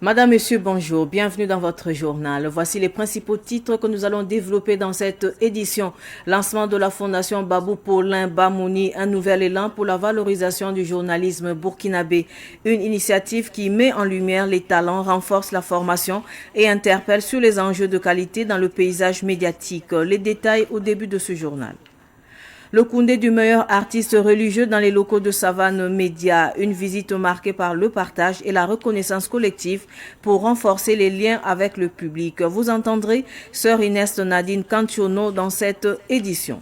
Madame, Monsieur, bonjour. Bienvenue dans votre journal. Voici les principaux titres que nous allons développer dans cette édition. Lancement de la Fondation Babou Paulin Bamouni, un nouvel élan pour la valorisation du journalisme burkinabé. Une initiative qui met en lumière les talents, renforce la formation et interpelle sur les enjeux de qualité dans le paysage médiatique. Les détails au début de ce journal. Le Koundé du meilleur artiste religieux dans les locaux de Savane Média. Une visite marquée par le partage et la reconnaissance collective pour renforcer les liens avec le public. Vous entendrez Sœur Inès Nadine Cantiono dans cette édition.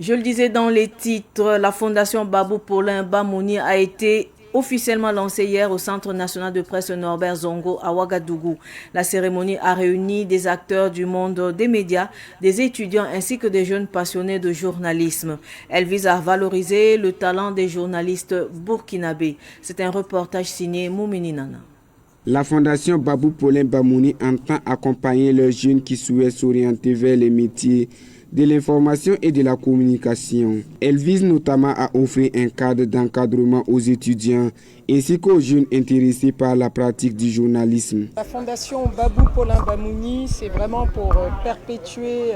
Je le disais dans les titres, la Fondation Babou Paulin Bamouni a été officiellement lancée hier au Centre national de presse Norbert Zongo à Ouagadougou. La cérémonie a réuni des acteurs du monde des médias, des étudiants ainsi que des jeunes passionnés de journalisme. Elle vise à valoriser le talent des journalistes burkinabés. C'est un reportage signé Moumini Nana. La Fondation Babou Paulin Bamouni entend accompagner les jeunes qui souhaitent s'orienter vers les métiers de l'information et de la communication. Elle vise notamment à offrir un cadre d'encadrement aux étudiants ainsi qu'aux jeunes intéressés par la pratique du journalisme. La Fondation Babou Paulin Bamouni, c'est vraiment pour perpétuer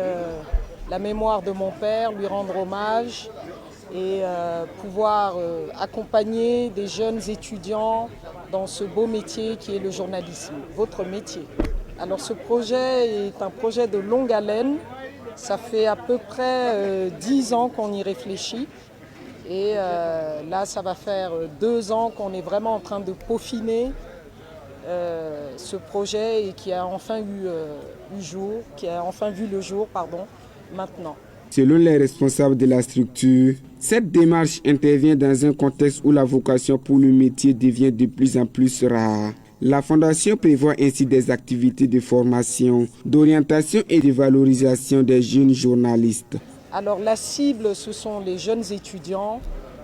la mémoire de mon père, lui rendre hommage et pouvoir accompagner des jeunes étudiants dans ce beau métier qui est le journalisme, votre métier. Alors ce projet est un projet de longue haleine. Ça fait à peu près 10 ans qu'on y réfléchit et là ça va faire 2 ans qu'on est vraiment en train de peaufiner ce projet et qui a enfin vu le jour maintenant. Selon les responsables de la structure, cette démarche intervient dans un contexte où la vocation pour le métier devient de plus en plus rare. La Fondation prévoit ainsi des activités de formation, d'orientation et de valorisation des jeunes journalistes. Alors la cible, ce sont les jeunes étudiants,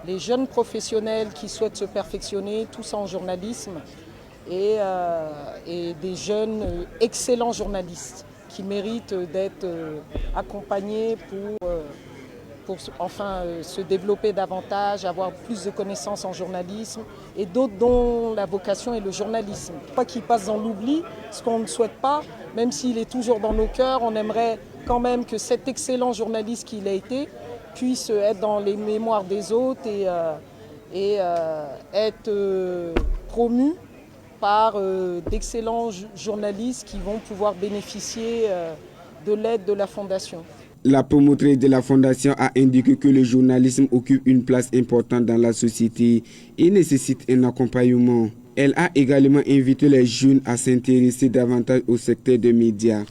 les jeunes professionnels qui souhaitent se perfectionner, tous en journalisme, et des jeunes excellents journalistes qui méritent d'être accompagnés pour enfin se développer davantage, avoir plus de connaissances en journalisme et d'autres dont la vocation est le journalisme. Pas qu'il passe dans l'oubli, ce qu'on ne souhaite pas, même s'il est toujours dans nos cœurs, on aimerait quand même que cet excellent journaliste qu'il a été puisse être dans les mémoires des autres et être promu par d'excellents journalistes qui vont pouvoir bénéficier de l'aide de la Fondation. La promotrice de la Fondation a indiqué que le journalisme occupe une place importante dans la société et nécessite un accompagnement. Elle a également invité les jeunes à s'intéresser davantage au secteur des médias.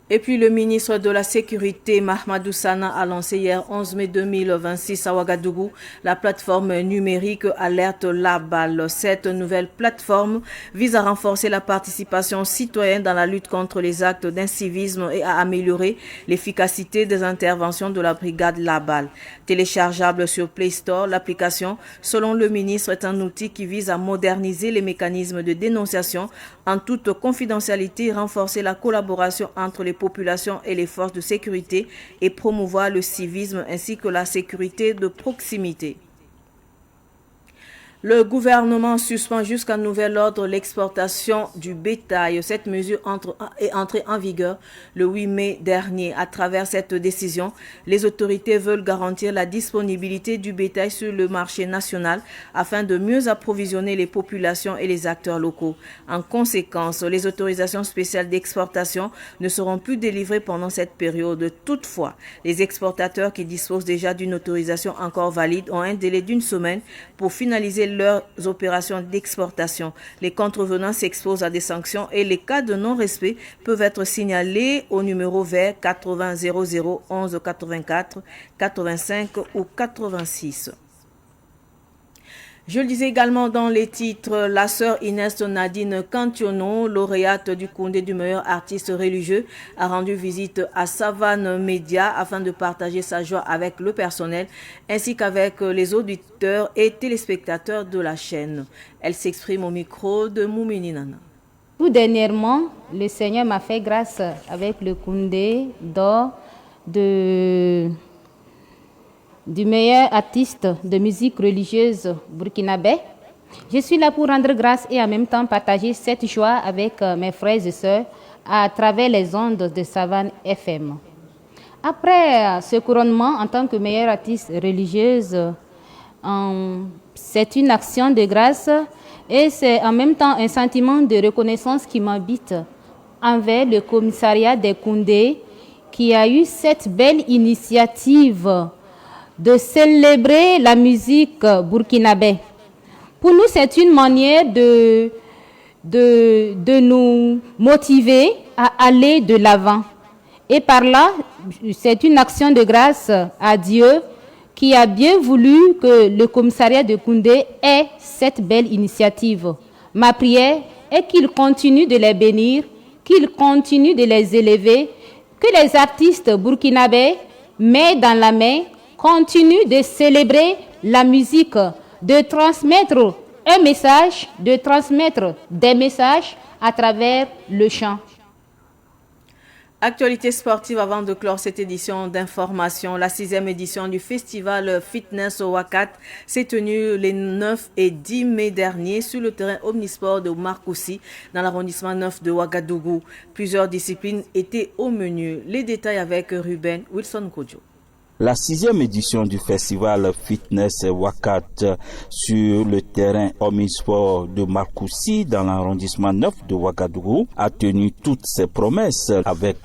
Et puis le ministre de la Sécurité, Mahamadou Sana, a lancé hier 11 mai 2026 à Ouagadougou la plateforme numérique Alerte Labal. Cette nouvelle plateforme vise à renforcer la participation citoyenne dans la lutte contre les actes d'incivisme et à améliorer l'efficacité des interventions de la brigade Labal. Téléchargeable sur Play Store, l'application, selon le ministre, est un outil qui vise à moderniser les mécanismes de dénonciation en toute confidentialité, renforcer la collaboration entre les populations et les forces de sécurité et promouvoir le civisme ainsi que la sécurité de proximité. Le gouvernement suspend jusqu'à nouvel ordre l'exportation du bétail. Cette mesure est entrée en vigueur le 8 mai dernier. À travers cette décision, les autorités veulent garantir la disponibilité du bétail sur le marché national afin de mieux approvisionner les populations et les acteurs locaux. En conséquence, les autorisations spéciales d'exportation ne seront plus délivrées pendant cette période. Toutefois, les exportateurs qui disposent déjà d'une autorisation encore valide ont un délai d'1 semaine pour finaliser leurs opérations d'exportation. Les contrevenants s'exposent à des sanctions et les cas de non-respect peuvent être signalés au numéro vert 80 00 11 84 85 ou 86. Je le disais également dans les titres, la sœur Inès Nadine Cantiono, lauréate du Koundé du meilleur artiste religieux, a rendu visite à Savane Média afin de partager sa joie avec le personnel ainsi qu'avec les auditeurs et téléspectateurs de la chaîne. Elle s'exprime au micro de Moumini Nana. Tout dernièrement, le Seigneur m'a fait grâce avec le Koundé d'or du meilleur artiste de musique religieuse burkinabé Je suis là pour rendre grâce et en même temps partager cette joie avec mes frères et sœurs à travers les ondes de Savane FM. Après ce couronnement en tant que meilleure artiste religieuse, c'est une action de grâce et c'est en même temps un sentiment de reconnaissance qui m'habite envers le commissariat des Koundé qui a eu cette belle initiative de célébrer la musique burkinabé. Pour nous, c'est une manière de nous motiver à aller de l'avant. Et par là, c'est une action de grâce à Dieu qui a bien voulu que le commissariat de Koundé ait cette belle initiative. Ma prière est qu'il continue de les bénir, qu'il continue de les élever, que les artistes burkinabés, main dans la main, continuent de célébrer la musique, de transmettre un message, de transmettre des messages à travers le chant. Actualité sportive avant de clore cette édition d'information. La 6e édition du festival Fitness au Wakat s'est tenue les 9 et 10 mai dernier sur le terrain omnisport de Marcoussis dans l'arrondissement 9 de Ouagadougou. Plusieurs disciplines étaient au menu. Les détails avec Ruben Wilson Kodjo. La 6e édition du festival Fitness Wakat sur le terrain omnisport de Marcoussis dans l'arrondissement 9 de Ouagadougou a tenu toutes ses promesses avec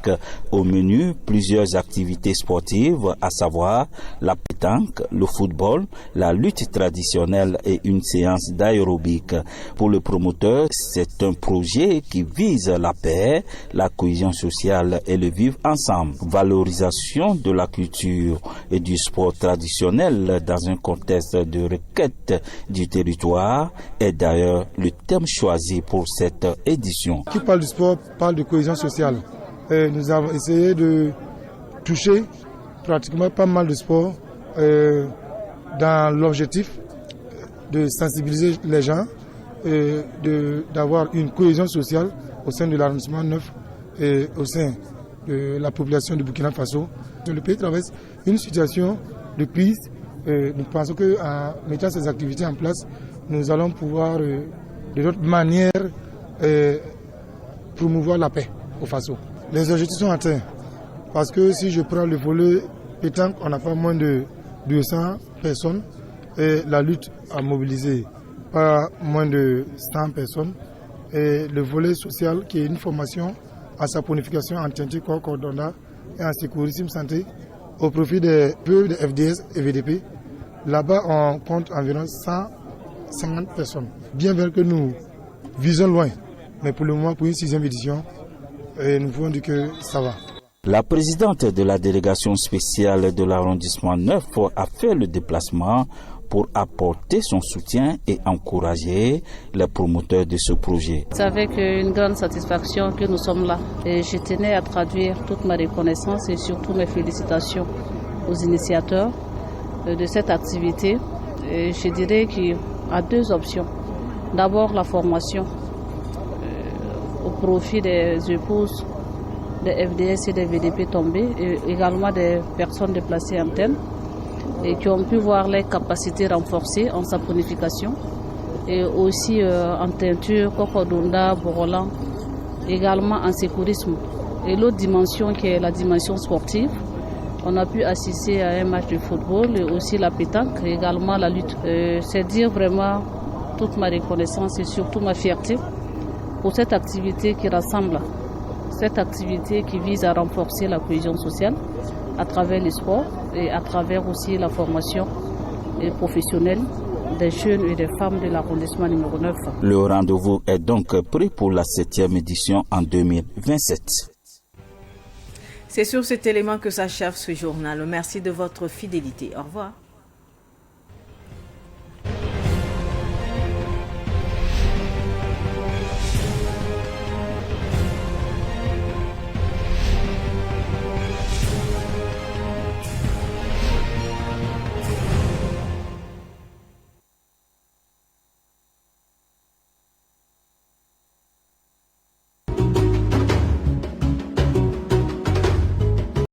au menu plusieurs activités sportives, à savoir la pétanque, le football, la lutte traditionnelle et une séance d'aérobic. Pour le promoteur, c'est un projet qui vise la paix, la cohésion sociale et le vivre ensemble. Valorisation de la culture et du sport traditionnel dans un contexte de requête du territoire est d'ailleurs le thème choisi pour cette édition. Qui parle du sport parle de cohésion sociale. Nous avons essayé de toucher pratiquement pas mal de sports dans l'objectif de sensibiliser les gens, d'avoir une cohésion sociale au sein de l'arrondissement 9 et au sein de la population de Burkina Faso. Le pays traverse une situation de crise. Nous pensons qu'en mettant ces activités en place, nous allons pouvoir de d'autres manières promouvoir la paix au Faso. Les objectifs sont atteints parce que si je prends le volet pétanque, on n'a pas moins de 200 personnes et la lutte a mobilisé pas moins de 100 personnes. Et le volet social qui est une formation à sa bonification en teinture coordonnée et en sécurisme santé au profit des peu de FDS et VDP. Là-bas, on compte environ 150 personnes. Bien vrai que nous visons loin, mais pour le moment, pour une 6e édition, nous pouvons dire que ça va. La présidente de la délégation spéciale de l'arrondissement 9 a fait le déplacement pour apporter son soutien et encourager les promoteurs de ce projet. C'est avec une grande satisfaction que nous sommes là. Et je tenais à traduire toute ma reconnaissance et surtout mes félicitations aux initiateurs de cette activité. Et je dirais qu'il y a 2 options. D'abord la formation au profit des épouses des FDS et des VDP tombés et également des personnes déplacées internes et qui ont pu voir leurs capacités renforcées en saponification et aussi en teinture, Kokodunda, Borolan, également en sécurisme. Et l'autre dimension qui est la dimension sportive, on a pu assister à un match de football et aussi la pétanque et également la lutte. C'est dire vraiment toute ma reconnaissance et surtout ma fierté pour cette activité qui rassemble, cette activité qui vise à renforcer la cohésion sociale à travers les sports et à travers aussi la formation professionnelle des jeunes et des femmes de l'arrondissement numéro 9. Le rendez-vous est donc pris pour la 7e édition en 2027. C'est sur cet élément que s'achève ce journal. Merci de votre fidélité. Au revoir.